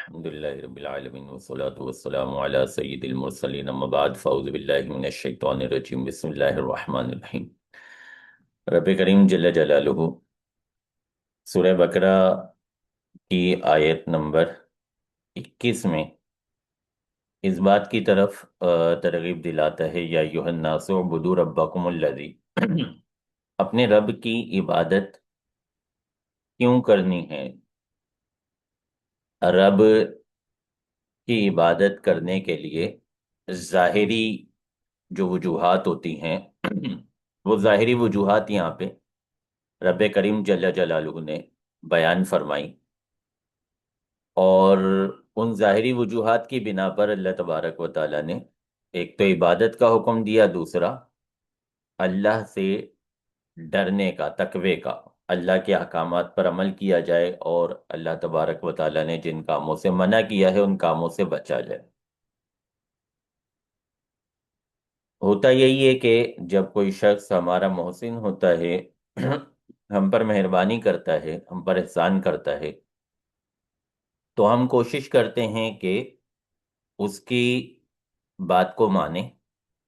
الحمد للہ رب العالمین والصلاة والسلام علی سید المرسلین اما بعد فاعوذ باللہ من الشیطان الرجیم بسم اللہ الرحمن الرحیم۔ رب کریم جل جلالہ سورہ بقرہ کی آیت نمبر 21 میں اس بات کی طرف ترغیب دلاتا ہے، یا ایھا الناس اعبدوا ربکم الذی اپنے رب کی عبادت کیوں کرنی ہے؟ رب کی عبادت کرنے کے لیے ظاہری جو وجوہات ہوتی ہیں وہ ظاہری وجوہات یہاں پہ رب کریم جل جلالہ نے بیان فرمائی، اور ان ظاہری وجوہات کی بنا پر اللہ تبارک و تعالیٰ نے ایک تو عبادت کا حکم دیا، دوسرا اللہ سے ڈرنے کا، تقوی کا، اللہ کے احکامات پر عمل کیا جائے اور اللہ تبارک و تعالیٰ نے جن کاموں سے منع کیا ہے ان کاموں سے بچا جائے۔ ہوتا یہی ہے کہ جب کوئی شخص ہمارا محسن ہوتا ہے، ہم پر مہربانی کرتا ہے، ہم پر احسان کرتا ہے، تو ہم کوشش کرتے ہیں کہ اس کی بات کو مانیں،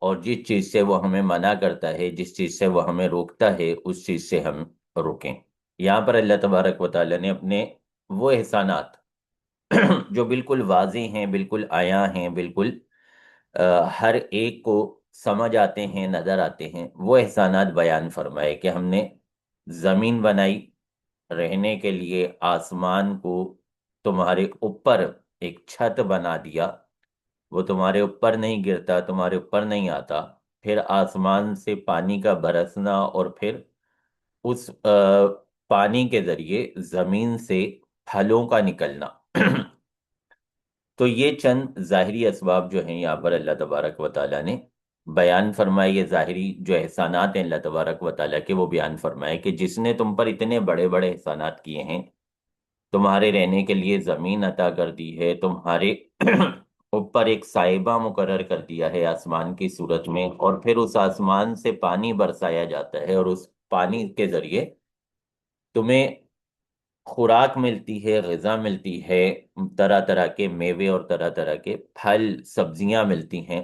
اور جس چیز سے وہ ہمیں منع کرتا ہے، جس چیز سے وہ ہمیں روکتا ہے، اس چیز سے ہم روکیں۔ یہاں پر اللہ تبارک و تعالیٰ نے اپنے وہ احسانات جو بالکل واضح ہیں، بالکل عیاں ہیں، بالکل ہر ایک کو سمجھ آتے ہیں، نظر آتے ہیں، وہ احسانات بیان فرمائے کہ ہم نے زمین بنائی رہنے کے لیے، آسمان کو تمہارے اوپر ایک چھت بنا دیا، وہ تمہارے اوپر نہیں گرتا، تمہارے اوپر نہیں آتا، پھر آسمان سے پانی کا برسنا، اور پھر اس پانی کے ذریعے زمین سے پھلوں کا نکلنا۔ تو یہ چند ظاہری اسباب جو ہیں یہاں پر اللہ تبارک و تعالیٰ نے بیان فرمائے، یہ ظاہری جو احسانات ہیں اللہ تبارک و تعالیٰ کے، وہ بیان فرمائے کہ جس نے تم پر اتنے بڑے بڑے احسانات کیے ہیں، تمہارے رہنے کے لیے زمین عطا کر دی ہے، تمہارے اوپر ایک سائبہ مقرر کر دیا ہے آسمان کی صورت میں، اور پھر اس آسمان سے پانی برسایا جاتا ہے، اور اس پانی کے ذریعے تمہیں خوراک ملتی ہے، غذا ملتی ہے، طرح طرح کے میوے اور طرح طرح کے پھل سبزیاں ملتی ہیں،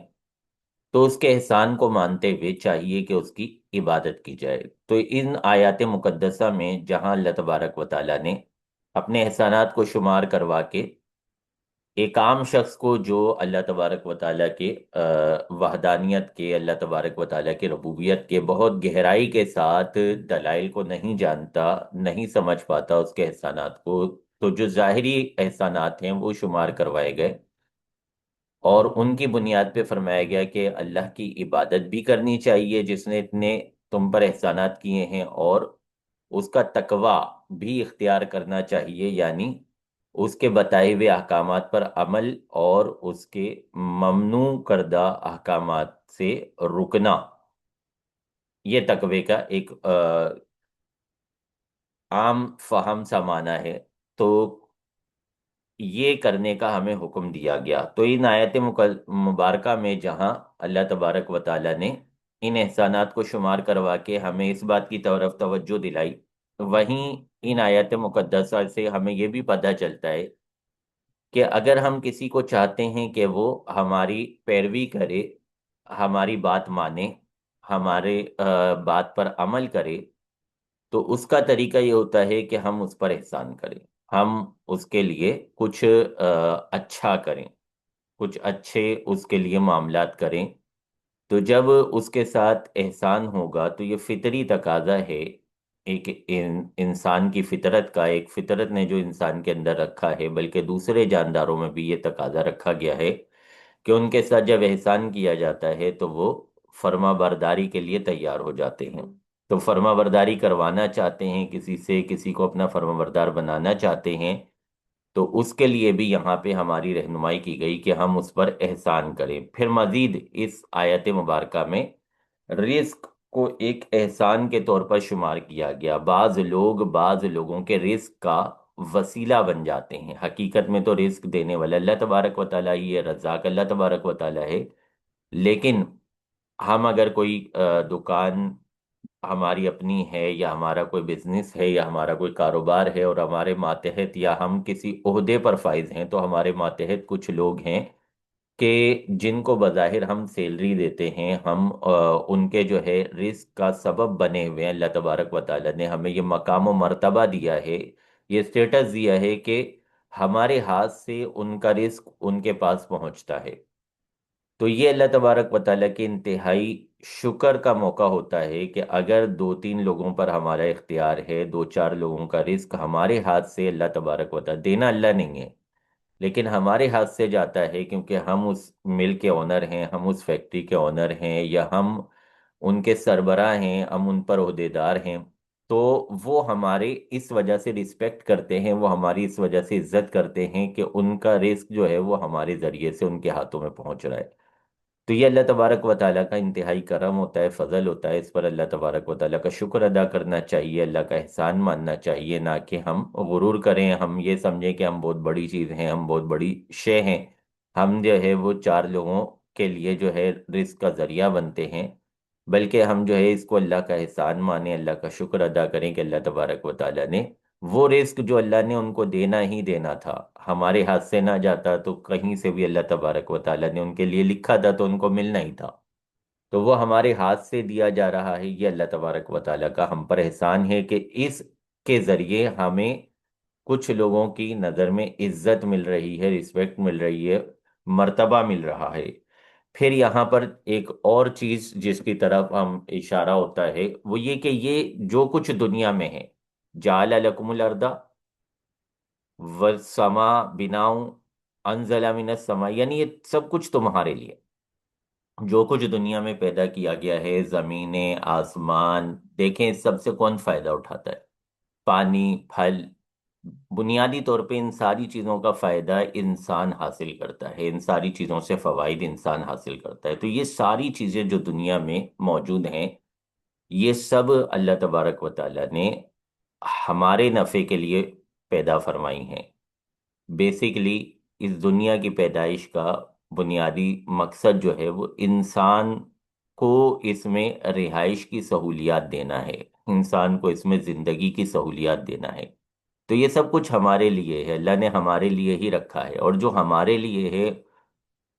تو اس کے احسان کو مانتے ہوئے چاہیے کہ اس کی عبادت کی جائے۔ تو ان آیات مقدسہ میں جہاں اللہ تبارک و تعالیٰ نے اپنے احسانات کو شمار کروا کے ایک عام شخص کو جو اللہ تبارک و تعالیٰ کے وحدانیت کے، اللہ تبارک و تعالیٰ کے ربوبیت کے بہت گہرائی کے ساتھ دلائل کو نہیں جانتا، نہیں سمجھ پاتا اس کے احسانات کو، تو جو ظاہری احسانات ہیں وہ شمار کروائے گئے، اور ان کی بنیاد پہ فرمایا گیا کہ اللہ کی عبادت بھی کرنی چاہیے جس نے اتنے تم پر احسانات کیے ہیں، اور اس کا تقوی بھی اختیار کرنا چاہیے، یعنی اس کے بتائے ہوئے احکامات پر عمل اور اس کے ممنوع کردہ احکامات سے رکنا، یہ تقوی کا ایک عام فہم سا معنی ہے۔ تو یہ کرنے کا ہمیں حکم دیا گیا۔ تو ان آیت مبارکہ میں جہاں اللہ تبارک و تعالیٰ نے ان احسانات کو شمار کروا کے ہمیں اس بات کی طرف توجہ دلائی، وہیں ان آیت مقدسہ سے ہمیں یہ بھی پتہ چلتا ہے کہ اگر ہم کسی کو چاہتے ہیں کہ وہ ہماری پیروی کرے، ہماری بات مانے، ہمارے بات پر عمل کرے، تو اس کا طریقہ یہ ہوتا ہے کہ ہم اس پر احسان کریں، ہم اس کے لیے کچھ اچھا کریں، کچھ اچھے اس کے لیے معاملات کریں۔ تو جب اس کے ساتھ احسان ہوگا تو یہ فطری تقاضا ہے، ایک انسان کی فطرت کا، ایک فطرت نے جو انسان کے اندر رکھا ہے، بلکہ دوسرے جانداروں میں بھی یہ تقاضا رکھا گیا ہے کہ ان کے ساتھ جب احسان کیا جاتا ہے تو وہ فرما برداری کے لیے تیار ہو جاتے ہیں۔ تو فرما برداری کروانا چاہتے ہیں کسی سے، کسی کو اپنا فرما بردار بنانا چاہتے ہیں، تو اس کے لیے بھی یہاں پہ ہماری رہنمائی کی گئی کہ ہم اس پر احسان کریں۔ پھر مزید اس آیت مبارکہ میں رزق کو ایک احسان کے طور پر شمار کیا گیا۔ بعض لوگ بعض لوگوں کے رزق کا وسیلہ بن جاتے ہیں، حقیقت میں تو رزق دینے والا اللہ تبارک و تعالیٰ ہی ہے، رزاق اللہ تبارک و تعالیٰ ہے، لیکن ہم اگر کوئی دکان ہماری اپنی ہے یا ہمارا کوئی بزنس ہے یا ہمارا کوئی کاروبار ہے اور ہمارے ماتحت یا ہم کسی عہدے پر فائز ہیں، تو ہمارے ماتحت کچھ لوگ ہیں کہ جن کو بظاہر ہم سیلری دیتے ہیں، ہم ان کے جو ہے رزق کا سبب بنے ہوئے ہیں۔ اللہ تبارک و تعالیٰ نے ہمیں یہ مقام و مرتبہ دیا ہے، یہ سٹیٹس دیا ہے کہ ہمارے ہاتھ سے ان کا رزق ان کے پاس پہنچتا ہے۔ تو یہ اللہ تبارک و تعالیٰ کے انتہائی شکر کا موقع ہوتا ہے کہ اگر دو تین لوگوں پر ہمارا اختیار ہے، دو چار لوگوں کا رزق ہمارے ہاتھ سے اللہ تبارک و تعالیٰ، دینا اللہ نہیں ہے لیکن ہمارے ہاتھ سے جاتا ہے کیونکہ ہم اس مل کے اونر ہیں، ہم اس فیکٹری کے اونر ہیں، یا ہم ان کے سربراہ ہیں، ہم ان پر عہدیدار ہیں، تو وہ ہمارے اس وجہ سے رسپیکٹ کرتے ہیں، وہ ہماری اس وجہ سے عزت کرتے ہیں کہ ان کا رزق جو ہے وہ ہمارے ذریعے سے ان کے ہاتھوں میں پہنچ رہا ہے۔ تو یہ اللہ تبارک و تعالیٰ کا انتہائی کرم ہوتا ہے، فضل ہوتا ہے، اس پر اللہ تبارک و تعالیٰ کا شکر ادا کرنا چاہیے، اللہ کا احسان ماننا چاہیے، نہ کہ ہم غرور کریں، ہم یہ سمجھیں کہ ہم بہت بڑی چیز ہیں، ہم بہت بڑی شے ہیں، ہم جو ہے وہ چار لوگوں کے لیے جو ہے رزق کا ذریعہ بنتے ہیں، بلکہ ہم جو ہے اس کو اللہ کا احسان مانیں، اللہ کا شکر ادا کریں کہ اللہ تبارک و تعالیٰ نے وہ رزق جو اللہ نے ان کو دینا ہی دینا تھا، ہمارے ہاتھ سے نہ جاتا تو کہیں سے بھی اللہ تبارک و تعالیٰ نے ان کے لیے لکھا تھا تو ان کو ملنا ہی تھا، تو وہ ہمارے ہاتھ سے دیا جا رہا ہے۔ یہ اللہ تبارک و تعالیٰ کا ہم پر احسان ہے کہ اس کے ذریعے ہمیں کچھ لوگوں کی نظر میں عزت مل رہی ہے، رسپیکٹ مل رہی ہے، مرتبہ مل رہا ہے۔ پھر یہاں پر ایک اور چیز جس کی طرف ہم اشارہ ہوتا ہے وہ یہ کہ یہ جو کچھ دنیا میں ہے، جعل لکم الارض والسماء بناؤ، انزل من السماء، یعنی یہ سب کچھ تمہارے لیے، جو کچھ دنیا میں پیدا کیا گیا ہے، زمینیں، آسمان، دیکھیں اس سب سے کون فائدہ اٹھاتا ہے؟ پانی، پھل، بنیادی طور پہ ان ساری چیزوں کا فائدہ انسان حاصل کرتا ہے، ان ساری چیزوں سے فوائد انسان حاصل کرتا ہے۔ تو یہ ساری چیزیں جو دنیا میں موجود ہیں، یہ سب اللہ تبارک و تعالیٰ نے ہمارے نفع کے لیے پیدا فرمائی ہیں۔ بیسیکلی اس دنیا کی پیدائش کا بنیادی مقصد جو ہے وہ انسان کو اس میں رہائش کی سہولیات دینا ہے، انسان کو اس میں زندگی کی سہولیات دینا ہے۔ تو یہ سب کچھ ہمارے لیے ہے، اللہ نے ہمارے لیے ہی رکھا ہے، اور جو ہمارے لیے ہے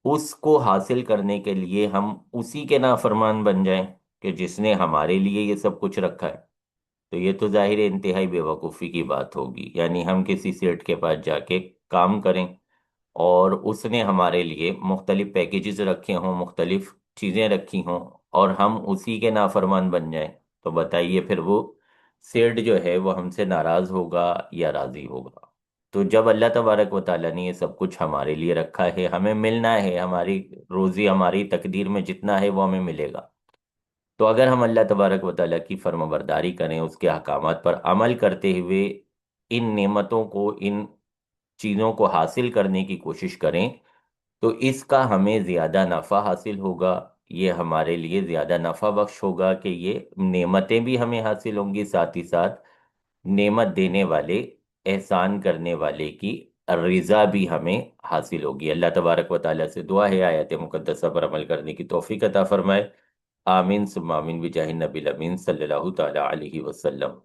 اس کو حاصل کرنے کے لیے ہم اسی کے نافرمان بن جائیں کہ جس نے ہمارے لیے یہ سب کچھ رکھا ہے، تو یہ تو ظاہر انتہائی بے وقوفی کی بات ہوگی۔ یعنی ہم کسی سیٹ کے پاس جا کے کام کریں اور اس نے ہمارے لیے مختلف پیکیجز رکھے ہوں، مختلف چیزیں رکھی ہوں، اور ہم اسی کے نافرمان بن جائیں، تو بتائیے پھر وہ سیٹ جو ہے وہ ہم سے ناراض ہوگا یا راضی ہوگا؟ تو جب اللہ تبارک و تعالیٰ نے یہ سب کچھ ہمارے لیے رکھا ہے، ہمیں ملنا ہے، ہماری روزی ہماری تقدیر میں جتنا ہے وہ ہمیں ملے گا، تو اگر ہم اللہ تبارک و تعالیٰ کی فرما برداری کریں، اس کے احکامات پر عمل کرتے ہوئے ان نعمتوں کو، ان چیزوں کو حاصل کرنے کی کوشش کریں، تو اس کا ہمیں زیادہ نفع حاصل ہوگا، یہ ہمارے لیے زیادہ نفع بخش ہوگا کہ یہ نعمتیں بھی ہمیں حاصل ہوں گی، ساتھ ہی ساتھ نعمت دینے والے، احسان کرنے والے کی رضا بھی ہمیں حاصل ہوگی۔ اللہ تبارک و تعالیٰ سے دعا ہے آیات مقدسہ پر عمل کرنے کی توفیق عطا فرمائے۔ آمین ثم آمین بجاہ النبی الامین صلی اللہ تعالیٰ علیہ وسلم۔